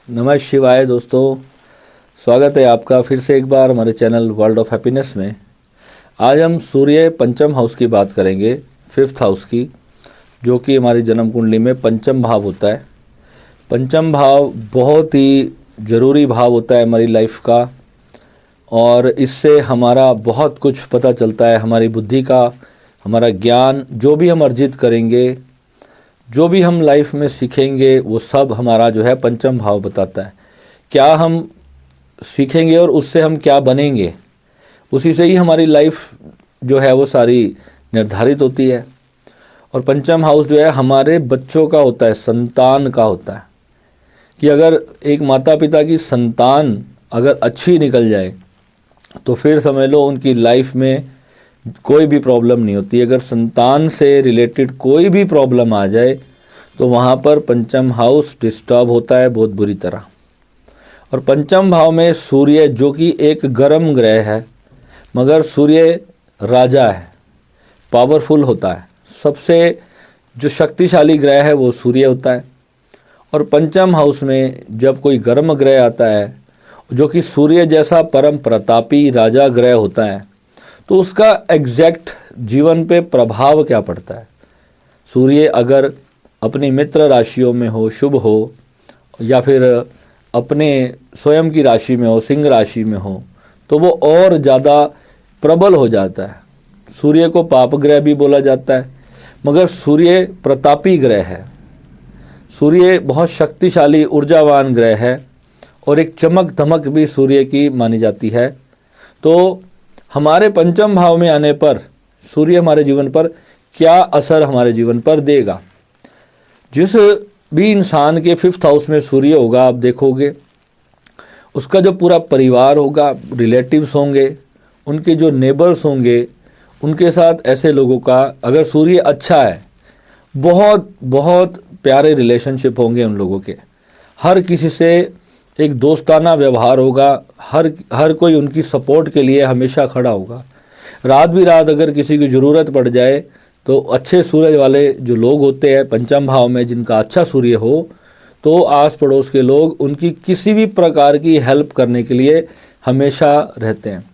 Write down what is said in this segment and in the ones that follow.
नमः शिवाय दोस्तों, स्वागत है आपका फिर से एक बार हमारे चैनल वर्ल्ड ऑफ हैप्पीनेस में। आज हम सूर्य पंचम हाउस की बात करेंगे, फिफ्थ हाउस की, जो कि हमारी जन्म कुंडली में पंचम भाव होता है। पंचम भाव बहुत ही ज़रूरी भाव होता है हमारी लाइफ का, और इससे हमारा बहुत कुछ पता चलता है, हमारी बुद्धि का, हमारा ज्ञान, जो भी हम अर्जित करेंगे, जो भी हम लाइफ में सीखेंगे, वो सब हमारा जो है पंचम भाव बताता है। क्या हम सीखेंगे और उससे हम क्या बनेंगे, उसी से ही हमारी लाइफ जो है वो सारी निर्धारित होती है। और पंचम हाउस जो है हमारे बच्चों का होता है, संतान का होता है, कि अगर एक माता पिता की संतान अगर अच्छी निकल जाए तो फिर समझ लो उनकी लाइफ में कोई भी प्रॉब्लम नहीं होती। अगर संतान से रिलेटेड कोई भी प्रॉब्लम आ जाए तो वहाँ पर पंचम हाउस डिस्टर्ब होता है बहुत बुरी तरह। और पंचम भाव में सूर्य, जो कि एक गर्म ग्रह है, मगर सूर्य राजा है, पावरफुल होता है, सबसे जो शक्तिशाली ग्रह है वो सूर्य होता है। और पंचम हाउस में जब कोई गर्म ग्रह आता है, जो कि सूर्य जैसा परम प्रतापी राजा ग्रह होता है, तो उसका एग्जैक्ट जीवन पे प्रभाव क्या पड़ता है। सूर्य अगर अपनी मित्र राशियों में हो, शुभ हो, या फिर अपने स्वयं की राशि में हो, सिंह राशि में हो, तो वो और ज़्यादा प्रबल हो जाता है। सूर्य को पाप ग्रह भी बोला जाता है, मगर सूर्य प्रतापी ग्रह है। सूर्य बहुत शक्तिशाली ऊर्जावान ग्रह है, और एक चमक धमक भी सूर्य की मानी जाती है। तो हमारे पंचम भाव में आने पर सूर्य हमारे जीवन पर क्या असर हमारे जीवन पर देगा। जिस भी इंसान के फिफ्थ हाउस में सूर्य होगा, आप देखोगे उसका जो पूरा परिवार होगा, रिलेटिव्स होंगे, उनके जो नेबर्स होंगे, उनके साथ ऐसे लोगों का अगर सूर्य अच्छा है, बहुत बहुत प्यारे रिलेशनशिप होंगे उन लोगों के। हर किसी से एक दोस्ताना व्यवहार होगा, हर कोई उनकी सपोर्ट के लिए हमेशा खड़ा होगा। रात भी रात अगर किसी की ज़रूरत पड़ जाए तो अच्छे सूरज वाले जो लोग होते हैं पंचम भाव में, जिनका अच्छा सूर्य हो, तो आस पड़ोस के लोग उनकी किसी भी प्रकार की हेल्प करने के लिए हमेशा रहते हैं।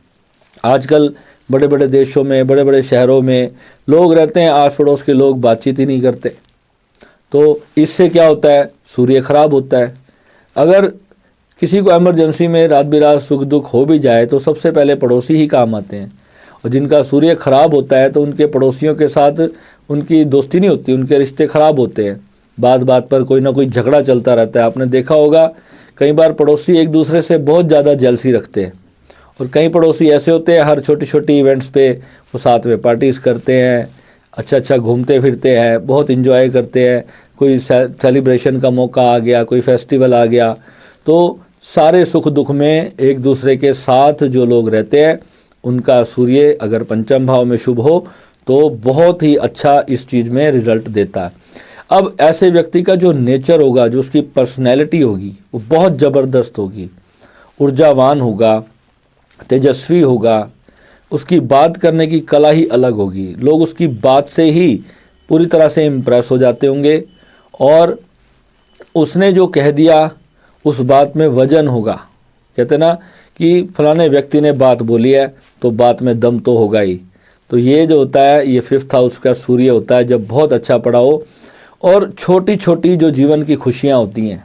आजकल बड़े बड़े देशों में, बड़े बड़े शहरों में लोग रहते हैं, आस पड़ोस के लोग बातचीत ही नहीं करते। तो इससे क्या होता है, सूर्य खराब होता है। अगर किसी को इमरजेंसी में रात बिरात सुख दुख हो भी जाए तो सबसे पहले पड़ोसी ही काम आते हैं। और जिनका सूर्य खराब होता है तो उनके पड़ोसियों के साथ उनकी दोस्ती नहीं होती, उनके रिश्ते खराब होते हैं। बात बात पर कोई ना कोई झगड़ा चलता रहता है। आपने देखा होगा कई बार पड़ोसी एक दूसरे से बहुत ज़्यादा जेलसी रखते हैं, और कई पड़ोसी ऐसे होते हैं हर छोटी छोटी इवेंट्स पे वो साथ में पार्टीज करते हैं, अच्छा घूमते फिरते हैं, बहुत इंजॉय करते हैं। कोई सेलिब्रेशन का मौका आ गया, कोई फेस्टिवल आ गया, तो सारे सुख दुख में एक दूसरे के साथ जो लोग रहते हैं, उनका सूर्य अगर पंचम भाव में शुभ हो तो बहुत ही अच्छा इस चीज़ में रिजल्ट देता है। अब ऐसे व्यक्ति का जो नेचर होगा, जो उसकी पर्सनैलिटी होगी, वो बहुत ज़बरदस्त होगी, ऊर्जावान होगा, तेजस्वी होगा, उसकी बात करने की कला ही अलग होगी। लोग उसकी बात से ही पूरी तरह से इम्प्रेस हो जाते होंगे, और उसने जो कह दिया उस बात में वजन होगा। कहते ना कि फलाने व्यक्ति ने बात बोली है तो बात में दम तो होगा ही। तो ये जो होता है, ये फिफ्थ हाउस का सूर्य होता है जब बहुत अच्छा पड़ा हो। और छोटी छोटी जो जीवन की खुशियाँ होती हैं,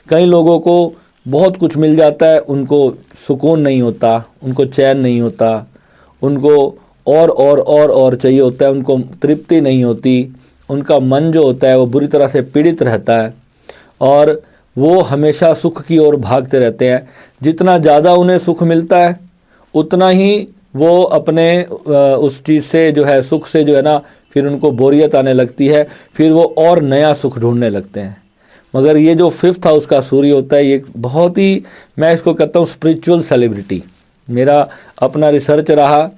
कई लोगों को बहुत कुछ मिल जाता है, उनको सुकून नहीं होता, उनको चैन नहीं होता, उनको और चाहिए होता है, उनको तृप्ति नहीं होती, उनका मन जो होता है वो बुरी तरह से पीड़ित रहता है, और वो हमेशा सुख की ओर भागते रहते हैं। जितना ज़्यादा उन्हें सुख मिलता है उतना ही वो अपने उस चीज़ से जो है, सुख से जो है ना, फिर उनको बोरियत आने लगती है, फिर वो और नया सुख ढूंढने लगते हैं। मगर ये जो फिफ्थ हाउस का सूर्य होता है, ये बहुत ही, मैं इसको कहता हूँ स्पिरिचुअल सेलिब्रिटी। मेरा अपना रिसर्च रहा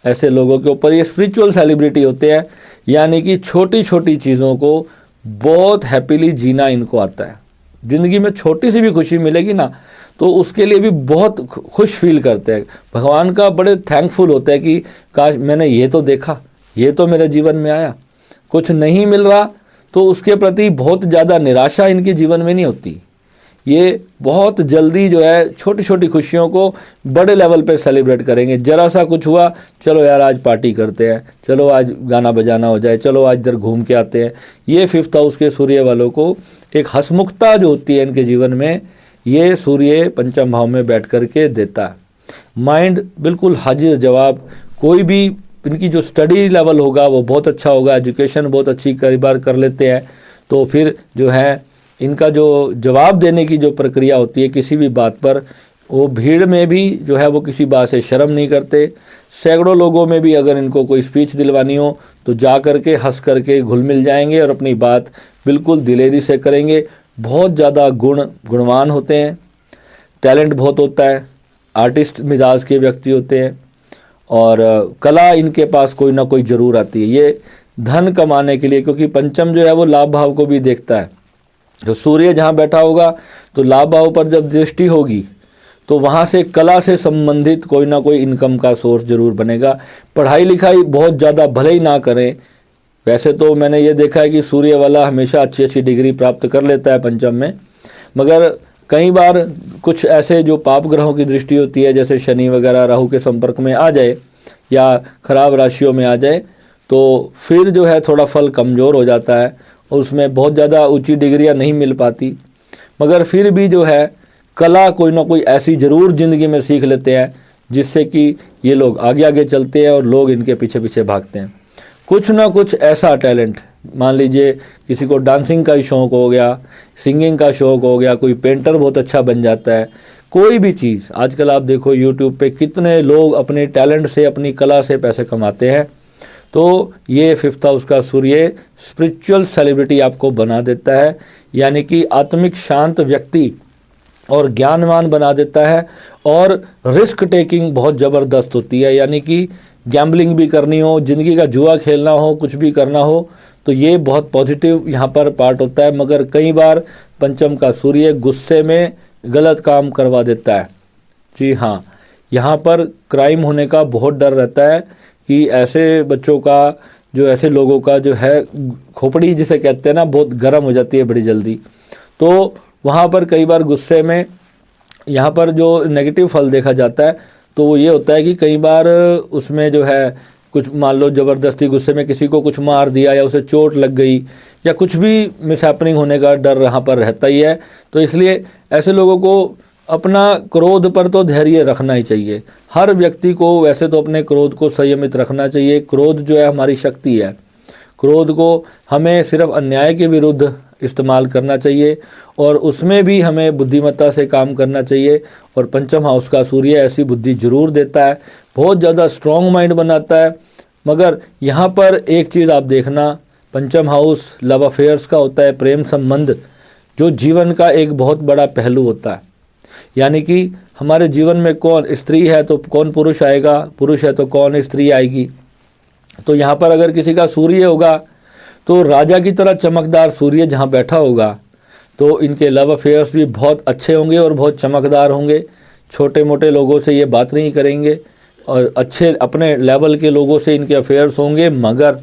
ऐसे लोगों के ऊपर, ये स्पिरिचुअल सेलिब्रिटी होते हैं, यानी कि छोटी छोटी चीज़ों को बहुत हैप्पीली जीना इनको आता है। ज़िंदगी में छोटी सी भी खुशी मिलेगी ना, तो उसके लिए भी बहुत खुश फील करते हैं, भगवान का बड़े थैंकफुल होते हैं कि काश मैंने ये तो देखा, ये तो मेरे जीवन में आया। कुछ नहीं मिल रहा तो उसके प्रति बहुत ज़्यादा निराशा इनके जीवन में नहीं होती। ये बहुत जल्दी जो है छोटी छोटी खुशियों को बड़े लेवल पे सेलिब्रेट करेंगे। जरा सा कुछ हुआ, चलो यार आज पार्टी करते हैं, चलो आज गाना बजाना हो जाए, चलो आज इधर घूम के आते हैं। ये 5th हाउस के सूर्य वालों को एक हंसमुखता जो होती है इनके जीवन में, ये सूर्य पंचम भाव में बैठ करके देता है। माइंड बिल्कुल हाजिर जवाब, कोई भी इनकी जो स्टडी लेवल होगा वो बहुत अच्छा होगा, एजुकेशन बहुत अच्छी कई बार कर लेते हैं, तो फिर जो है इनका जो जवाब देने की जो प्रक्रिया होती है किसी भी बात पर, वो भीड़ में भी जो है वो किसी बात से शर्म नहीं करते। सैकड़ों लोगों में भी अगर इनको कोई स्पीच दिलवानी हो तो जा करके हंस करके घुल मिल जाएंगे और अपनी बात बिल्कुल दिलेरी से करेंगे। बहुत ज़्यादा गुणवान होते हैं, टैलेंट बहुत होता है, आर्टिस्ट मिजाज के व्यक्ति होते हैं और कला इनके पास कोई ना कोई ज़रूर आती है। ये धन कमाने के लिए, क्योंकि पंचम जो है वो लाभ भाव को भी देखता है। जो सूर्य जहाँ बैठा होगा तो लाभ भाव पर जब दृष्टि होगी तो वहाँ से कला से संबंधित कोई ना कोई इनकम का सोर्स जरूर बनेगा। पढ़ाई लिखाई बहुत ज़्यादा भले ही ना करें, वैसे तो मैंने ये देखा है कि सूर्य वाला हमेशा अच्छी अच्छी डिग्री प्राप्त कर लेता है पंचम में, मगर कई बार कुछ ऐसे जो पाप ग्रहों की दृष्टि होती है, जैसे शनि वगैरह राहु के संपर्क में आ जाए या खराब राशियों में आ जाए, तो फिर जो है थोड़ा फल कमज़ोर हो जाता है और उसमें बहुत ज़्यादा ऊंची डिग्रियां नहीं मिल पाती। मगर फिर भी जो है कला कोई ना कोई ऐसी ज़रूर ज़िंदगी में सीख लेते हैं जिससे कि ये लोग आगे आगे चलते हैं और लोग इनके पीछे पीछे भागते हैं। कुछ ना कुछ ऐसा टैलेंट, मान लीजिए किसी को डांसिंग का ही शौक़ हो गया, सिंगिंग का शौक़ हो गया, कोई पेंटर बहुत अच्छा बन जाता है, कोई भी चीज़। आजकल आप देखो यूट्यूब पे कितने लोग अपने टैलेंट से, अपनी कला से पैसे कमाते हैं। तो ये 5th हाउस का सूर्य स्पिरिचुअल सेलिब्रिटी आपको बना देता है, यानी कि आत्मिक शांत व्यक्ति और ज्ञानवान बना देता है। और रिस्क टेकिंग बहुत ज़बरदस्त होती है, यानी कि गैम्बलिंग भी करनी हो, ज़िंदगी का जुआ खेलना हो, कुछ भी करना हो, तो ये बहुत पॉजिटिव यहाँ पर पार्ट होता है। मगर कई बार पंचम का सूर्य गुस्से में गलत काम करवा देता है। जी हाँ, यहाँ पर क्राइम होने का बहुत डर रहता है कि ऐसे बच्चों का, जो ऐसे लोगों का जो है खोपड़ी जिसे कहते हैं ना, बहुत गर्म हो जाती है बड़ी जल्दी। तो वहाँ पर कई बार गुस्से में यहाँ पर जो नेगेटिव फल देखा जाता है तो वो ये होता है कि कई बार उसमें जो है कुछ, मान लो ज़बरदस्ती गुस्से में किसी को कुछ मार दिया या उसे चोट लग गई या कुछ भी मिसहैपनिंग होने का डर यहाँ पर रहता ही है। तो इसलिए ऐसे लोगों को अपना क्रोध पर तो धैर्य रखना ही चाहिए। हर व्यक्ति को वैसे तो अपने क्रोध को संयमित रखना चाहिए। क्रोध जो है हमारी शक्ति है। क्रोध को हमें सिर्फ अन्याय के विरुद्ध इस्तेमाल करना चाहिए और उसमें भी हमें बुद्धिमत्ता से काम करना चाहिए। और पंचम हाउस का सूर्य ऐसी बुद्धि जरूर देता है, बहुत ज़्यादा स्ट्रॉन्ग माइंड बनाता है। मगर यहाँ पर एक चीज़ आप देखना, पंचम हाउस लव अफेयर्स का होता है, प्रेम संबंध, जो जीवन का एक बहुत बड़ा पहलू होता है। यानी कि हमारे जीवन में कौन स्त्री है तो कौन पुरुष आएगा, पुरुष है तो कौन स्त्री आएगी। तो यहाँ पर अगर किसी का सूर्य होगा तो राजा की तरह चमकदार सूर्य जहाँ बैठा होगा तो इनके लव अफेयर्स भी बहुत अच्छे होंगे और बहुत चमकदार होंगे। छोटे मोटे लोगों से ये बात नहीं करेंगे और अच्छे अपने लेवल के लोगों से इनके अफेयर्स होंगे। मगर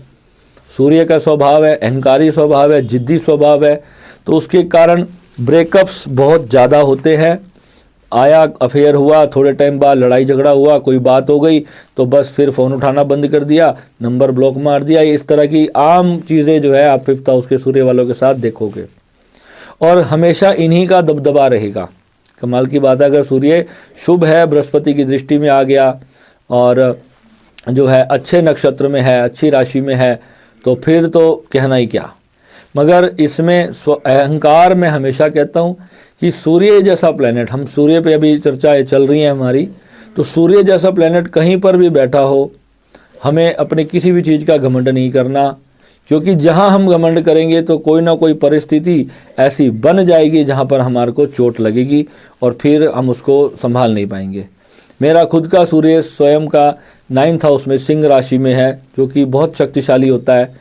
सूर्य का स्वभाव है, अहंकारी स्वभाव है, जिद्दी स्वभाव है, तो उसके कारण ब्रेकअप्स बहुत ज़्यादा होते हैं। आया अफेयर हुआ, थोड़े टाइम बाद लड़ाई झगड़ा हुआ, कोई बात हो गई तो बस फिर फ़ोन उठाना बंद कर दिया, नंबर ब्लॉक मार दिया। इस तरह की आम चीज़ें जो है आप 5th हाउस के सूर्य वालों के साथ देखोगे और हमेशा इन्हीं का दबदबा रहेगा। कमाल की बात है, अगर सूर्य शुभ है, बृहस्पति की दृष्टि में आ गया और जो है अच्छे नक्षत्र में है, अच्छी राशि में है, तो फिर तो कहना ही क्या। मगर इसमें अहंकार में हमेशा कहता हूँ कि सूर्य जैसा प्लेनेट, हम सूर्य पे अभी चर्चाएं चल रही हैं हमारी, तो सूर्य जैसा प्लेनेट कहीं पर भी बैठा हो, हमें अपने किसी भी चीज़ का घमंड नहीं करना, क्योंकि जहां हम घमंड करेंगे तो कोई ना कोई परिस्थिति ऐसी बन जाएगी जहां पर हमारे को चोट लगेगी और फिर हम उसको संभाल नहीं पाएंगे। मेरा खुद का सूर्य स्वयं का 9th हाउस में सिंह राशि में है, जो कि बहुत शक्तिशाली होता है।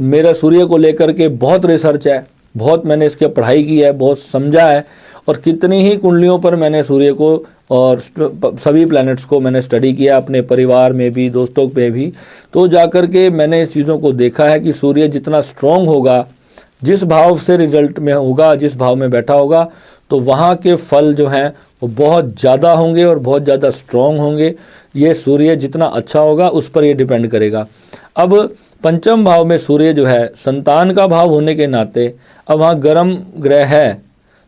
मेरा सूर्य को लेकर के बहुत रिसर्च है, बहुत मैंने इसकी पढ़ाई की है, बहुत समझा है और कितनी ही कुंडलियों पर मैंने सूर्य को और सभी प्लैनेट्स को मैंने स्टडी किया, अपने परिवार में भी, दोस्तों पे भी। तो जाकर के मैंने इस चीज़ों को देखा है कि सूर्य जितना स्ट्रॉन्ग होगा, जिस भाव से रिजल्ट में होगा, जिस भाव में बैठा होगा, तो वहाँ के फल जो हैं वो बहुत ज़्यादा होंगे और बहुत ज़्यादा स्ट्रॉन्ग होंगे। ये सूर्य जितना अच्छा होगा उस पर ये डिपेंड करेगा। अब पंचम भाव में सूर्य जो है संतान का भाव होने के नाते अब वहाँ गर्म ग्रह है,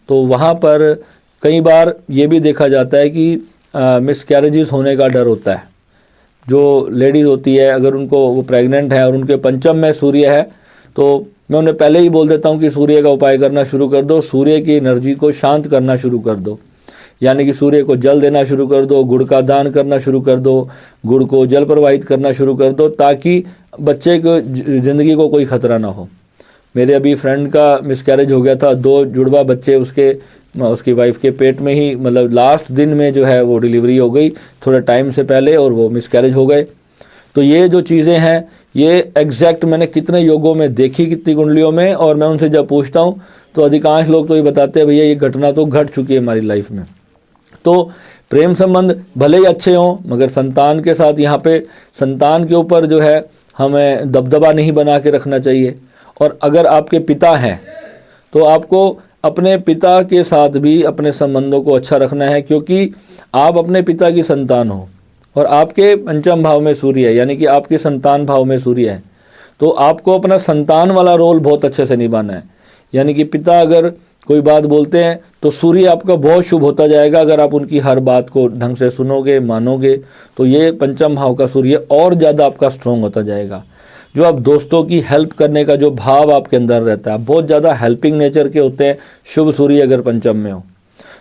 तो वहाँ पर कई बार ये भी देखा जाता है कि मिसकैरेजेस होने का डर होता है। जो लेडीज़ होती है अगर उनको वो प्रेग्नेंट है और उनके पंचम में सूर्य है, तो मैं उन्हें पहले ही बोल देता हूँ कि सूर्य का उपाय करना शुरू कर दो, सूर्य की एनर्जी को शांत करना शुरू कर दो, यानी कि सूर्य को जल देना शुरू कर दो, गुड़ का दान करना शुरू कर दो, गुड़ को जल प्रवाहित करना शुरू कर दो, ताकि बच्चे को ज़िंदगी को कोई खतरा ना हो। मेरे अभी फ्रेंड का मिसकैरेज हो गया था, 2 जुड़वा बच्चे उसकी वाइफ के पेट में ही, मतलब लास्ट दिन में जो है वो डिलीवरी हो गई थोड़े टाइम से पहले, और वो मिसकैरेज हो गए। तो ये जो चीज़ें हैं ये एग्जैक्ट मैंने कितने योगों में देखी, कितनी कुंडलियों में, और मैं उनसे जब पूछता हूँ तो अधिकांश लोग तो ये बताते हैं भैया ये घटना तो घट चुकी है हमारी लाइफ में। तो प्रेम संबंध भले ही अच्छे हों, मगर संतान के साथ यहाँ पे संतान के ऊपर जो है हमें दबदबा नहीं बना के रखना चाहिए। और अगर आपके पिता हैं तो आपको अपने पिता के साथ भी अपने संबंधों को अच्छा रखना है, क्योंकि आप अपने पिता की संतान हो और आपके पंचम भाव में सूर्य है, यानी कि आपके संतान भाव में सूर्य है। तो आपको अपना संतान वाला रोल बहुत अच्छे से निभाना है। यानी कि पिता अगर कोई बात बोलते हैं तो सूर्य आपका बहुत शुभ होता जाएगा। अगर आप उनकी हर बात को ढंग से सुनोगे, मानोगे, तो ये पंचम भाव का सूर्य और ज़्यादा आपका स्ट्रॉन्ग होता जाएगा। जो आप दोस्तों की हेल्प करने का जो भाव आपके अंदर रहता है, बहुत ज़्यादा हेल्पिंग नेचर के होते हैं शुभ सूर्य अगर पंचम में हो।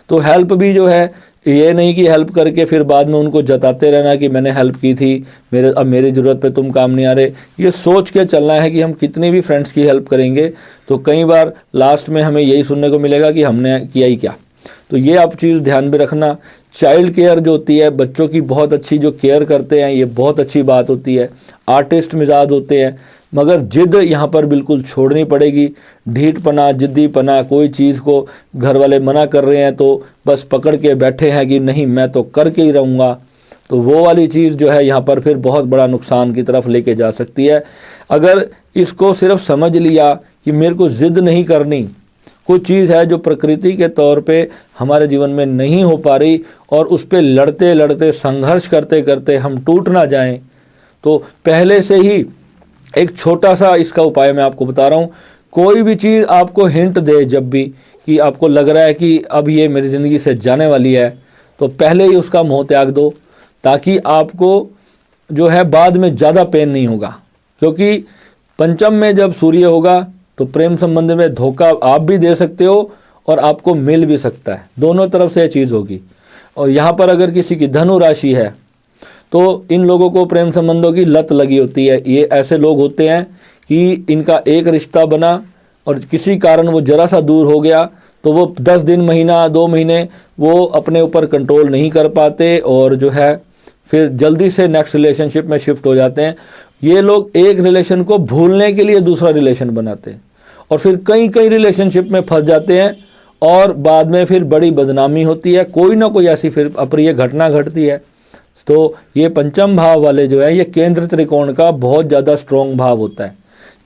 तो हेल्प भी जो है ये नहीं कि हेल्प करके फिर बाद में उनको जताते रहना कि मैंने हेल्प की थी, अब मेरी ज़रूरत पे तुम काम नहीं आ रहे। ये सोच के चलना है कि हम कितनी भी फ्रेंड्स की हेल्प करेंगे तो कई बार लास्ट में हमें यही सुनने को मिलेगा कि हमने किया ही क्या। तो ये आप चीज़ ध्यान में रखना। चाइल्ड केयर जो होती है, बच्चों की बहुत अच्छी जो केयर करते हैं, ये बहुत अच्छी बात होती है। आर्टिस्ट मिजाज होते हैं, मगर जिद यहाँ पर बिल्कुल छोड़नी पड़ेगी। ढीठपना, जिद्दीपना, कोई चीज़ को घर वाले मना कर रहे हैं तो बस पकड़ के बैठे हैं कि नहीं मैं तो करके ही रहूँगा, तो वो वाली चीज़ जो है यहाँ पर फिर बहुत बड़ा नुकसान की तरफ लेके जा सकती है। अगर इसको सिर्फ समझ लिया कि मेरे को जिद नहीं करनी, कुछ चीज़ है जो प्रकृति के तौर पे हमारे जीवन में नहीं हो पा रही और उस पर लड़ते लड़ते संघर्ष करते करते हम टूट ना जाएं, तो पहले से ही एक छोटा सा इसका उपाय मैं आपको बता रहा हूँ। कोई भी चीज़ आपको हिंट दे जब भी कि आपको लग रहा है कि अब ये मेरी ज़िंदगी से जाने वाली है, तो पहले ही उसका मोह त्याग दो, ताकि आपको जो है बाद में ज़्यादा पेन नहीं होगा। क्योंकि पंचम में जब सूर्य होगा तो प्रेम संबंध में धोखा आप भी दे सकते हो और आपको मिल भी सकता है, दोनों तरफ से ये चीज़ होगी। और यहाँ पर अगर किसी की धनु राशि है तो इन लोगों को प्रेम संबंधों की लत लगी होती है। ये ऐसे लोग होते हैं कि इनका एक रिश्ता बना और किसी कारण वो जरा सा दूर हो गया तो वो 10 दिन, महीना, 2 महीने वो अपने ऊपर कंट्रोल नहीं कर पाते और जो है फिर जल्दी से नेक्स्ट रिलेशनशिप में शिफ्ट हो जाते हैं। ये लोग एक रिलेशन को भूलने के लिए दूसरा रिलेशन बनाते हैं और फिर कई रिलेशनशिप में फंस जाते हैं और बाद में फिर बड़ी बदनामी होती है, कोई ना कोई ऐसी फिर अप्रिय घटना घटती है। तो ये पंचम भाव वाले जो है ये केंद्र त्रिकोण का बहुत ज़्यादा स्ट्रॉन्ग भाव होता है।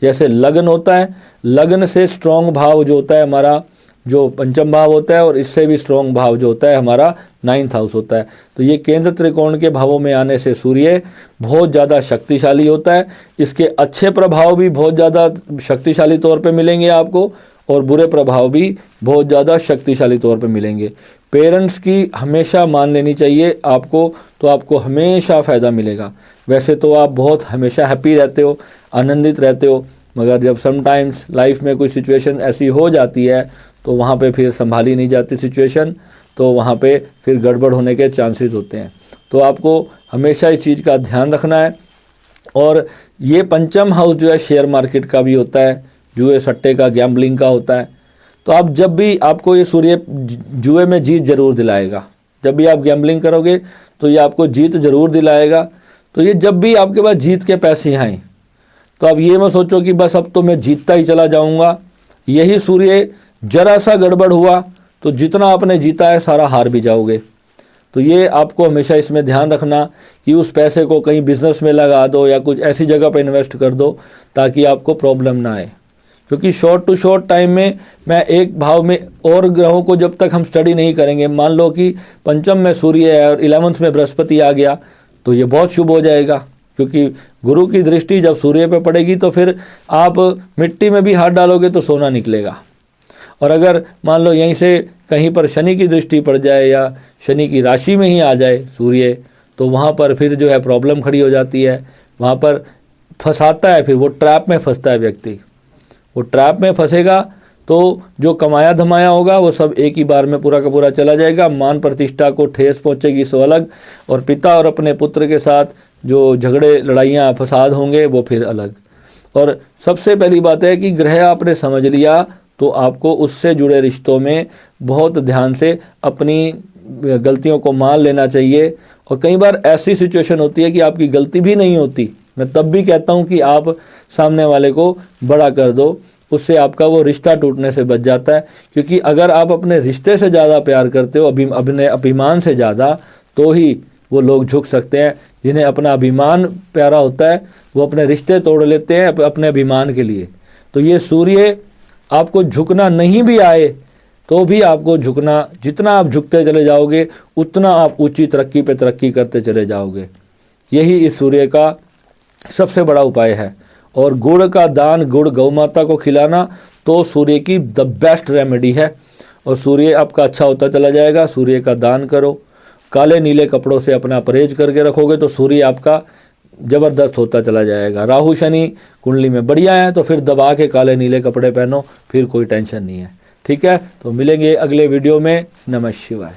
जैसे लग्न होता है, लग्न से स्ट्रॉन्ग भाव जो होता है हमारा जो पंचम भाव होता है, और इससे भी स्ट्रॉन्ग भाव जो होता है हमारा 9th हाउस होता है। तो ये केंद्र त्रिकोण के भावों में आने से सूर्य बहुत ज़्यादा शक्तिशाली होता है। इसके अच्छे प्रभाव भी बहुत ज़्यादा शक्तिशाली तौर पे मिलेंगे आपको और बुरे प्रभाव भी बहुत ज़्यादा शक्तिशाली तौर पे मिलेंगे। पेरेंट्स की हमेशा मान लेनी चाहिए आपको, तो आपको हमेशा फ़ायदा मिलेगा। वैसे तो आप बहुत हमेशा हैप्पी रहते हो, आनंदित रहते हो, मगर जब समटाइम्स लाइफ में कोई सिचुएशन ऐसी हो जाती है तो वहाँ पे फिर संभाली नहीं जाती सिचुएशन, तो वहाँ पे फिर गड़बड़ होने के चांसेस होते हैं। तो आपको हमेशा इस चीज़ का ध्यान रखना है। और ये पंचम हाउस जो है शेयर मार्केट का भी होता है, जुए सट्टे का, गैम्बलिंग का होता है। तो आप जब भी आपको ये सूर्य जुए में जीत जरूर दिलाएगा। जब भी आप गैम्बलिंग करोगे तो ये आपको जीत जरूर दिलाएगा। तो ये जब भी आपके पास जीत के पैसे आएँ तो आप ये मत सोचो कि बस अब तो मैं जीतता ही चला जाऊंगा। यही सूर्य जरा सा गड़बड़ हुआ तो जितना आपने जीता है सारा हार भी जाओगे। तो ये आपको हमेशा इसमें ध्यान रखना कि उस पैसे को कहीं बिजनेस में लगा दो या कुछ ऐसी जगह पर इन्वेस्ट कर दो ताकि आपको प्रॉब्लम ना आए। क्योंकि शॉर्ट टू शॉर्ट टाइम में मैं एक भाव में और ग्रहों को जब तक हम स्टडी नहीं करेंगे, मान लो कि पंचम में सूर्य है और 11th में बृहस्पति आ गया, तो ये बहुत शुभ हो जाएगा, क्योंकि गुरु की दृष्टि जब सूर्य पे पड़ेगी तो फिर आप मिट्टी में भी हाथ डालोगे तो सोना निकलेगा। और अगर मान लो यहीं से कहीं पर शनि की दृष्टि पड़ जाए या शनि की राशि में ही आ जाए सूर्य, तो वहाँ पर फिर जो है प्रॉब्लम खड़ी हो जाती है, वहाँ पर फंसाता है, फिर वो ट्रैप में फंसता है व्यक्ति। वो ट्रैप में फंसेगा तो जो कमाया धमाया होगा वो सब एक ही बार में पूरा का पूरा चला जाएगा, मान प्रतिष्ठा को ठेस पहुंचेगी सो अलग, और पिता और अपने पुत्र के साथ जो झगड़े लड़ाइयाँ फसाद होंगे वो फिर अलग। और सबसे पहली बात है कि ग्रह आपने समझ लिया तो आपको उससे जुड़े रिश्तों में बहुत ध्यान से अपनी गलतियों को मान लेना चाहिए। और कई बार ऐसी सिचुएशन होती है कि आपकी गलती भी नहीं होती, मैं तब भी कहता हूं कि आप सामने वाले को बड़ा कर दो, उससे आपका वो रिश्ता टूटने से बच जाता है। क्योंकि अगर आप अपने रिश्ते से ज़्यादा प्यार करते हो, अपने अभिमान से ज़्यादा, तो ही वो लोग झुक सकते हैं। जिन्हें अपना अभिमान प्यारा होता है वो अपने रिश्ते तोड़ लेते हैं अपने अभिमान के लिए। तो ये सूर्य आपको झुकना नहीं भी आए तो भी आपको झुकना, जितना आप झुकते चले जाओगे उतना आप ऊंची तरक्की पे तरक्की करते चले जाओगे। यही इस सूर्य का सबसे बड़ा उपाय है। और गुड़ का दान, गुड़ गौ माता को खिलाना तो सूर्य की द बेस्ट रेमेडी है, और सूर्य आपका अच्छा होता चला जाएगा। सूर्य का दान करो, काले नीले कपड़ों से अपना परहेज करके रखोगे तो सूर्य आपका ज़बरदस्त होता चला जाएगा। राहु शनि कुंडली में बढ़िया है तो फिर दबा के काले नीले कपड़े पहनो, फिर कोई टेंशन नहीं है। ठीक है, तो मिलेंगे अगले वीडियो में। नमः शिवाय।